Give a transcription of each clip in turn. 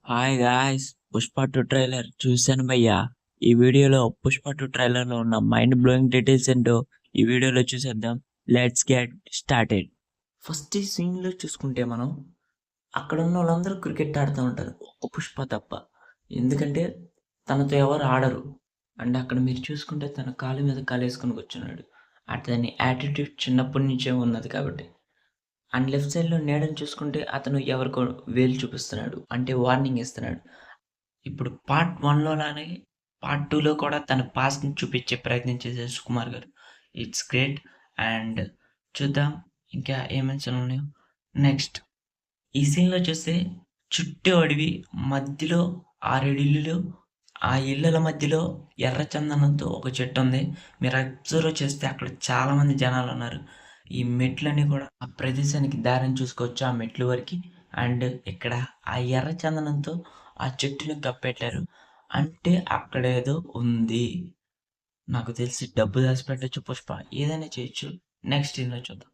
Hi guys, Pushpa 2 trailer చూశాను భయ్యా. ఈ వీడియోలో పుష్ప 2 ట్రైలర్లో ఉన్న మైండ్ బ్లోయింగ్ డీటెయిల్స్ ఏంటో ఈ వీడియోలో చూసేద్దాం. Let's get started. ఫస్ట్ ఈ సీన్లో చూసుకుంటే మనం అక్కడ ఉన్న వాళ్ళందరూ క్రికెట్ ఆడుతూ ఉంటారు, ఒక్క పుష్ప తప్ప. ఎందుకంటే తనతో ఎవరు ఆడరు. అండ్ అక్కడ మీరు చూసుకుంటే తన కాలు మీద కాలు వేసుకొని కూర్చున్నాడు. అతని యాటిట్యూడ్ చిన్నప్పటి నుంచే ఉన్నది కాబట్టి. అండ్ లెఫ్ట్ సైడ్‌లో నీడని చూసుకుంటే అతను ఎవరికో వేలు చూపిస్తున్నాడు. అంటే వార్నింగ్ ఇస్తున్నాడు. ఇప్పుడు పార్ట్ 1లో లానే పార్ట్ 2లో కూడా తన పాస్ట్‌ని చూపించే ప్రయత్నం చేశారు సుకుమార్ గారు. It's great. అండ్ చూద్దాం ఇంకా ఏమేం సీన్‌లున్నాయో. నెక్స్ట్ ఈ సీన్‌లో చూస్తే చుట్టూ అడవి, మధ్యలో 6, 7 ఇల్లులు. ఆ ఇళ్ళల మధ్యలో ఎర్ర చందనంతో ఒక చెట్టు ఉంది. మీరు అబ్జర్వ్ చేస్తే అక్కడ చాలామంది జనాలున్నారు. ఈ మెట్లన్నీ కూడా ఆ ప్రదేశానికి దారిని చూసుకోవచ్చు, ఆ మెట్లు వరకి. అండ్ ఇక్కడ ఆ ఎర్ర చందనంతో ఆ చెట్టుని కప్పెట్టారు. అంటే అక్కడేదో ఉంది. నాకు తెలిసి డబ్బు దాచిపెట్టొచ్చు పుష్ప. ఏదైనా చేయొచ్చు. నెక్స్ట్ సీన్‌లో చూద్దాం.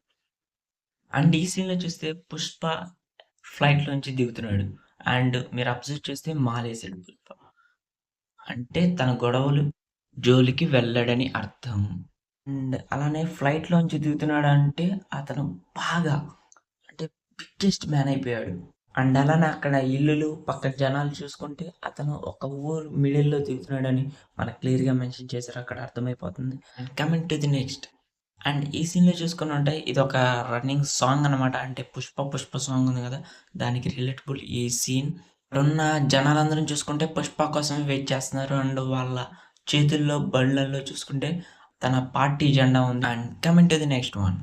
అండ్ ఈ సీన్‌లో చూస్తే పుష్ప ఫ్లైట్‌లోంచి దిగుతున్నాడు. అండ్ మీరు అబ్జర్వ్ చేస్తే మాలేసాడు పుష్ప. అంటే తన గొడవలు జోలికి వెళ్ళడని అర్థం. అండ్ అలానే ఫ్లైట్‌లోంచి దిగుతున్నాడంటే అతను బాగా అంటే బిగ్గెస్ట్ మ్యాన్ అయిపోయాడు. అండ్ అలానే అక్కడ ఇల్లులు, పక్కన జనాలు చూసుకుంటే అతను ఒక ఊరు మిడిల్‌లో దిగుతున్నాడని మనకు క్లియర్‌గా మెన్షన్ చేశారు. అక్కడ అర్థమైపోతుంది. And coming to the next. And ఈ సీన్‌లో చూసుకునుంటే ఇదొక రన్నింగ్ సాంగ్ అనమాట. అంటే 'పుష్ప' సాంగ్ ఉంది గదా! దానికి రిలేటబుల్ ఈ సీన్. ఇక్కడున్న జనాలందరం చూసుకుంటే 'పుష్ప' కోసమే వెయిట్ చేస్తున్నారు. అండ్ వాళ్ళ చేతుల్లో, బళ్ళల్లో చూసుకుంటే తన పార్టీ జెండా ఉంది. And coming to the next one.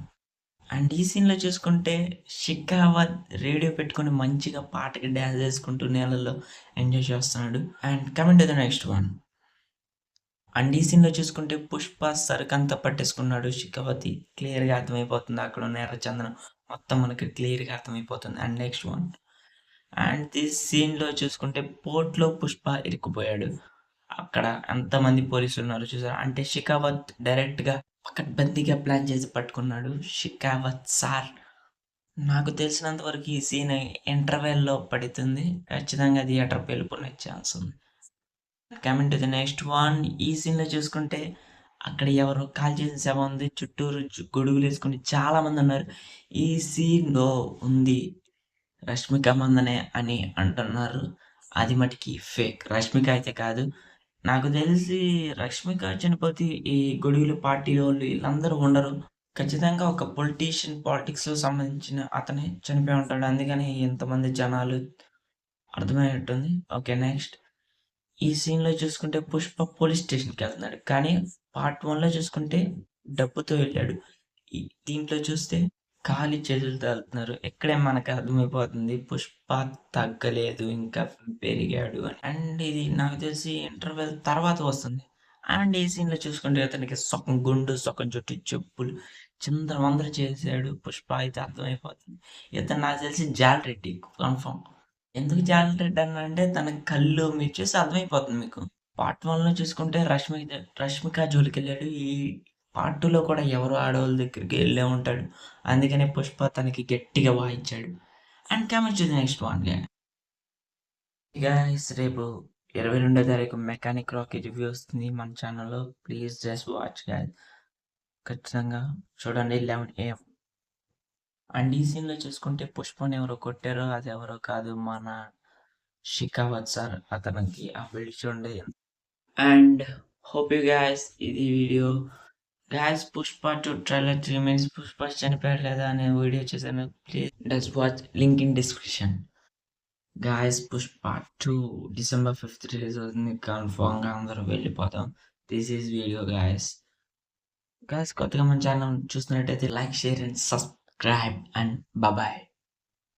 And ఈ సీన్‌లో చూసుకుంటే 'షికావత్' రేడియో పెట్టుకొని మంచిగా పాటకి డాన్స్ చేసుకుంటూ నీళ్ళల్లో ఎంజాయ్ చేస్తున్నాడు. And coming to the next one. And ఈ సీన్‌లో చూసుకుంటే 'పుష్ప' సరుకంతా పట్టేసుకున్నాడు. 'షికావతి' క్లియర్‌గా అర్థమైపోతుంది. అక్కడున్న ఎర్రచందనం మొత్తం మనకి క్లియర్‌గా అర్థమైపోతుంది. And next one. And this సీన్‌లో చూసుకుంటే పోర్ట్‌లో 'పుష్ప' ఇరుక్కుపోయాడు. అక్కడ ఎంతమంది పోలీసులున్నారో చూసారా? అంటే 'షికావత్' డైరెక్ట్‌గా పకడ్బందీగా ప్లాన్ చేసి పట్టుకున్నాడు. 'షికావత్ సార్' నాకు తెలిసినంత వరకు ఈ సీన్ ఇంటర్వెల్‌లో పడుతుంది. ఖచ్చితంగా థియేటర్‌కి వెళ్ళిపోయే ఛాన్స్ ఉంది. Coming to the next one. ఈ సీన్‌లో చూసుకుంటే అక్కడ ఎవరో కాల్చేసిన శవం ఉంది. చుట్టూరు గొడుగులేసుకొని చాలామందున్నారు. ఈ సీన్‌లో ఉంది 'రష్మిక మందనే' అని అంటున్నారు. అది మటికి ఫేక్. 'రష్మిక' అయితే కాదు. నాకు తెలిసి 'రష్మిక' చనిపోతే ఈ గొడుగుల పార్టీలోళ్ళు ఈళ్ళందరూ ఉండరు. ఖచ్చితంగా ఒక పొలిటీషియన్, పాలిటిక్స్‌లో సంబంధించిన అతనే చనిపోయి ఉంటాడు. అందుకని ఇంతమంది జనాలు అర్థమయ్యేట్టుంది. ఓకే. నెక్స్ట్. ఈ సీన్‌లో చూసుకుంటే 'పుష్ప' పోలీస్ స్టేషన్‌కెళ్తున్నాడు. కానీ పార్ట్ 1లో చూసుకుంటే డబ్బుతో వెళ్ళాడు. దీంట్లో చూస్తే ఖాళీ చేతులతో ఎళ్తున్నారు. ఇక్కడే మనకు అర్థమైపోతుంది 'పుష్ప' తగ్గలేదు, ఇంకా పెరిగాడు అని. అండ్ ఇది నాకు తెలిసి ఇంటర్వెల్ తర్వాత వస్తుంది. అండ్ ఈ సీన్‌లో చూసుకుంటే అతనికి సగం గుండు, సగం జుట్టు, చెప్పులు చిందరవందర చేసాడు 'పుష్ప' అయితే అర్థమైపోతుంది. ఇతను నాకు తెలిసి జాలరెడ్డి కన్ఫర్మ్. ఎందుకు జాలరెడ్డి అన్నానంటే తన కళ్ళు మీరు చూస్తే అర్థమైపోతుంది మీకు. పార్ట్ 1లో చూసుకుంటే రష్మిక జోలికెళ్ళాడు. ఈ పార్ట్ 2లో కూడా ఎవరో ఆడవాళ్ళ దగ్గరికి ఎళ్ళే ఉంటాడు. అందుకనే 'పుష్ప' తనకి గట్టిగా వాయించాడు. And coming to the next one. Guys, రేపు 22వ తారీఖు 'మెకానిక్ రాకీ' రివ్యూ వస్తుంది మన ఛానల్‌లో. Please just watch guys. ఖచ్చితంగా చూడండి 11 AM. అండ్ ఈ సీన్‌లో చూసుకుంటే 'పుష్పని' ఎవరో కొట్టారో అది ఎవరో కాదు, మన 'షికావత్ సార్'. అతనికి ఆ బెల్ట్ చూడండి. అండ్ హోప్ యూ గైస్ ఇది video. Guys 'Pushpa 2' trailer 3 minutes 'Pushpa' చనిపోయాడు లేదా అనే వీడియో చేశాను. Please does watch, link in description. Guys 'Pushpa 2' December 5th release అవుతుంది. కన్ఫర్మ్‌గా అందరూ వెళ్ళిపోతాం. This is video guys. Guys కొత్తగా మన ఛానల్ చూస్తున్నట్టయితే like, share and subscribe and bye.